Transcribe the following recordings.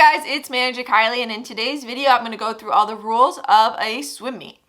Hey guys, it's Manager Kylie, and in today's video I'm going to go through all the rules of a swim meet.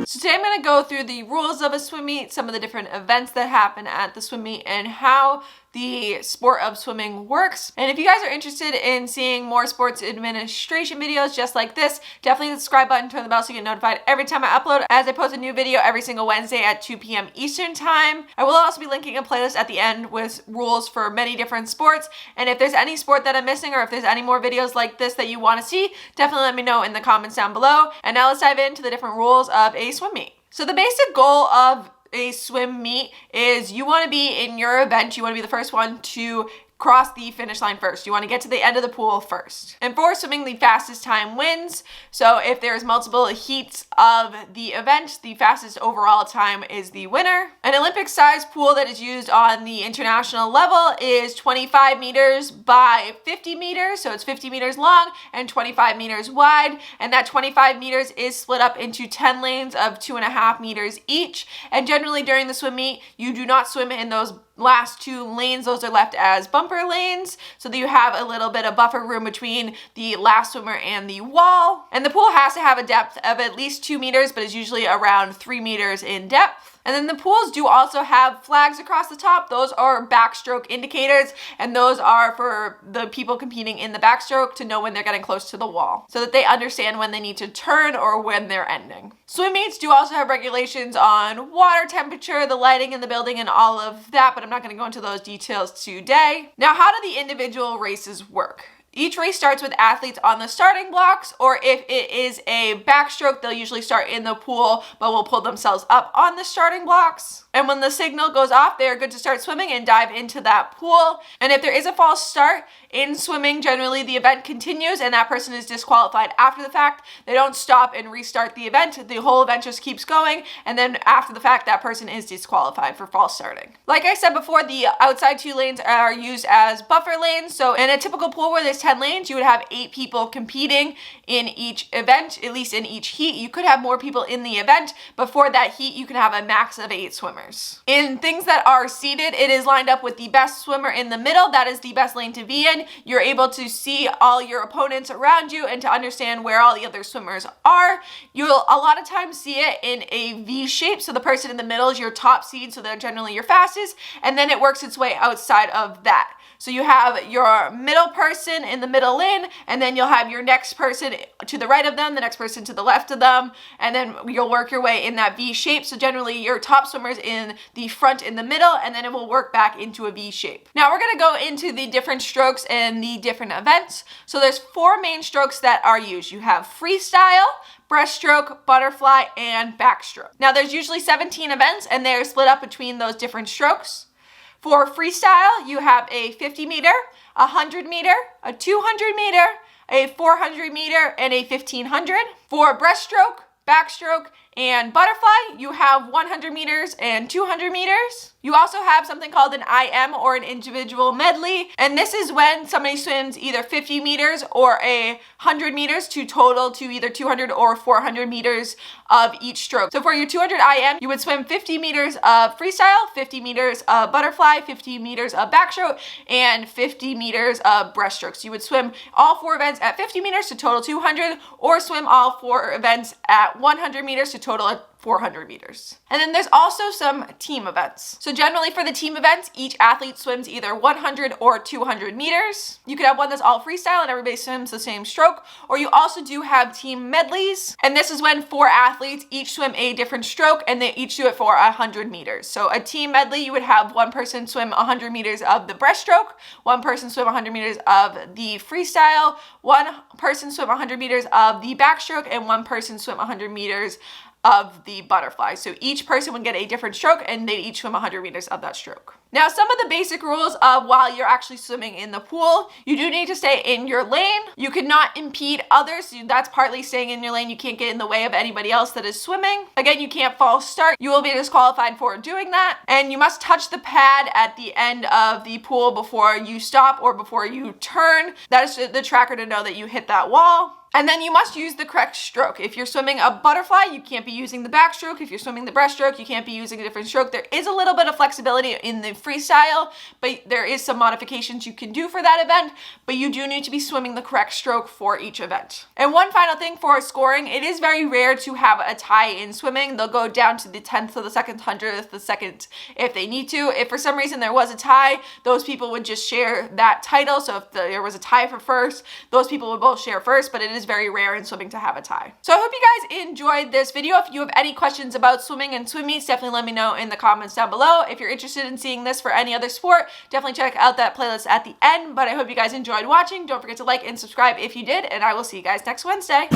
So today I'm going to go through the rules of a swim meet, some of the different events that happen at the swim meet, and how the sport of swimming works. And if you guys are interested in seeing more sports administration videos just like this, definitely hit the subscribe button, turn the bell so you get notified every time I upload, as I post a new video every single Wednesday at 2 p.m. Eastern time. I will also be linking a playlist at the end with rules for many different sports. And if there's any sport that I'm missing, or if there's any more videos like this that you want to see, definitely let me know in the comments down below. And now let's dive into the different rules of a swim meet. So the basic goal of a swim meet is you want to be in your event, you want to be the first one to cross the finish line first. You want to get to the end of the pool first. And for swimming, the fastest time wins. So if there's multiple heats of the event, the fastest overall time is the winner. An Olympic sized pool that is used on the international level is 25 meters by 50 meters. So it's 50 meters long and 25 meters wide. And that 25 meters is split up into 10 lanes of 2.5 meters each. And generally during the swim meet, you do not swim in those last two lanes. Those are left as bumper lanes so that you have a little bit of buffer room between the last swimmer and the wall. And the pool has to have a depth of at least 2 meters, but is usually around 3 meters in depth. And then the pools do also have flags across the top. Those are backstroke indicators, and those are for the people competing in the backstroke to know when they're getting close to the wall, so that they understand when they need to turn or when they're ending. Swim meets do also have regulations on water temperature, the lighting in the building, and all of that, but I'm not going to go into those details today. Now, how do the individual races work? Each race starts with athletes on the starting blocks, or if it is a backstroke, they'll usually start in the pool, but will pull themselves up on the starting blocks. And when the signal goes off, they are good to start swimming and dive into that pool. And if there is a false start in swimming, generally the event continues and that person is disqualified after the fact. They don't stop and restart the event. The whole event just keeps going. And then after the fact, that person is disqualified for false starting. Like I said before, the outside 2 lanes are used as buffer lanes. So in a typical pool where there's 10 lanes, you would have 8 people competing in each event, at least in each heat. You could have more people in the event, but for that heat, you can have a max of 8 swimmers. In things that are seated, it is lined up with the best swimmer in the middle. That is the best lane to be in. You're able to see all your opponents around you and to understand where all the other swimmers are. You'll a lot of times see it in a V shape. So the person in the middle is your top seed, so they're generally your fastest, and then it works its way outside of that. So you have your middle person in the middle lane, and then you'll have your next person to the right of them, the next person to the left of them, and then you'll work your way in that V shape. So generally your top swimmer's in the front in the middle, and then it will work back into a V shape. Now we're gonna go into the different strokes and the different events. So there's 4 main strokes that are used. You have freestyle, breaststroke, butterfly, and backstroke. Now there's usually 17 events, and they're split up between those different strokes. For freestyle, you have a 50 meter, a 100 meter, a 200 meter, a 400 meter, and a 1500. For breaststroke, backstroke, and butterfly, you have 100 meters and 200 meters. You also have something called an IM, or an individual medley. And this is when somebody swims either 50 meters or 100 meters to total to either 200 or 400 meters of each stroke. So for your 200 IM, you would swim 50 meters of freestyle, 50 meters of butterfly, 50 meters of backstroke, and 50 meters of breaststroke. So you would swim all 4 events at 50 meters to total 200, or swim all 4 events at 100 meters to total 400 meters. And then there's also some team events. So generally for the team events, each athlete swims either 100 or 200 meters. You could have one that's all freestyle and everybody swims the same stroke, or you also do have team medleys. And this is when 4 athletes each swim a different stroke, and they each do it for 100 meters. So a team medley, you would have one person swim 100 meters of the breaststroke, one person swim 100 meters of the freestyle, one person swim 100 meters of the backstroke, and one person swim 100 meters of the butterfly. So each person would get a different stroke, and they'd each swim 100 meters of that stroke. Now, some of the basic rules of while you're actually swimming in the pool, you do need to stay in your lane. You cannot impede others. That's partly staying in your lane. You can't get in the way of anybody else that is swimming. Again, you can't false start. You will be disqualified for doing that. And you must touch the pad at the end of the pool before you stop or before you turn. That is the tracker to know that you hit that wall. And then you must use the correct stroke. If you're swimming a butterfly, you can't be using the backstroke. If you're swimming the breaststroke, you can't be using a different stroke. There is a little bit of flexibility in the freestyle, but there is some modifications you can do for that event, but you do need to be swimming the correct stroke for each event. And one final thing for scoring, it is very rare to have a tie in swimming. They'll go down to the 10th to the second, 100th, the second if they need to. If for some reason there was a tie, those people would just share that title. So if there was a tie for first, those people would both share first, but it is very rare in swimming to have a tie. So I hope you guys enjoyed this video. If you have any questions about swimming and swim meets, definitely let me know in the comments down below. If you're interested in seeing this for any other sport, definitely check out that playlist at the end. But I hope you guys enjoyed watching. Don't forget to like and subscribe if you did, and I will see you guys next Wednesday.